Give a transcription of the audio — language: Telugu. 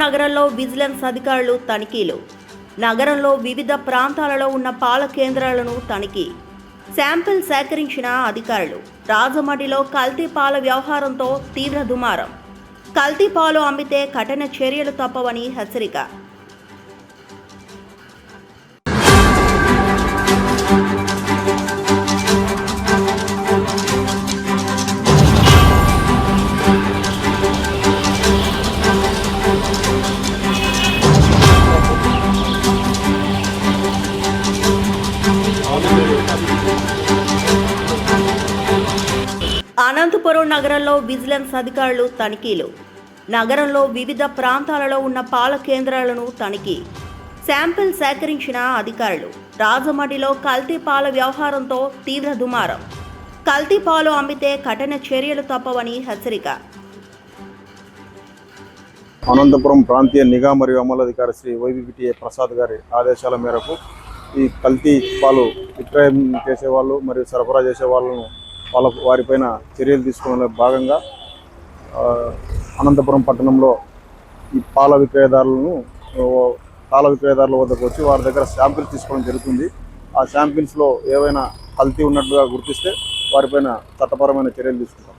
నగరంలో విజిలెన్స్ అధికారులు తనిఖీలు. నగరంలో వివిధ ప్రాంతాలలో ఉన్న పాల కేంద్రాలను తనిఖీ. శాంపిల్ సేకరించిన అధికారులు. రాజమండ్రిలో కల్తీ పాల వ్యవహారంతో తీవ్ర దుమారం. కల్తీ పాలు అమ్మితే కఠిన చర్యలు తప్పవని హెచ్చరిక. అనంతపురం నగరంలో విజిలెన్స్ అధికారులు తనిఖీలు. నగరంలో వివిధ ప్రాంతాలలో ఉన్న పాల కేంద్రాలను తనిఖీ. శాంపిల్ సేకరించిన అధికారులు. రాజమండ్రిలో కల్తీ పాల వ్యవహారంతో తీవ్ర దుమారం. కల్తీ పాలు అమ్మితే కఠిన చర్యలు తప్పవని హెచ్చరిక. అనంతపురం ప్రాంతీయ నిఘా మరియు అమలు అధికారి శ్రీ వైబీపీటీఏ ప్రసాద్ గారి ఆదేశాల మేరకు ఈ కల్తీ పాలు విక్రయం చేసేవాళ్ళు మరియు సరఫరా చేసే వాళ్ళను వారిపైన చర్యలు తీసుకోవడంలో భాగంగా అనంతపురం పట్టణంలో ఈ పాల విక్రయదారుల వద్దకు వచ్చి వారి దగ్గర శాంపిల్స్ తీసుకోవడం జరుగుతుంది. ఆ శాంపిల్స్లో ఏవైనా కల్తీ ఉన్నట్లుగా గుర్తిస్తే వారిపైన చట్టపరమైన చర్యలు తీసుకుంటాం.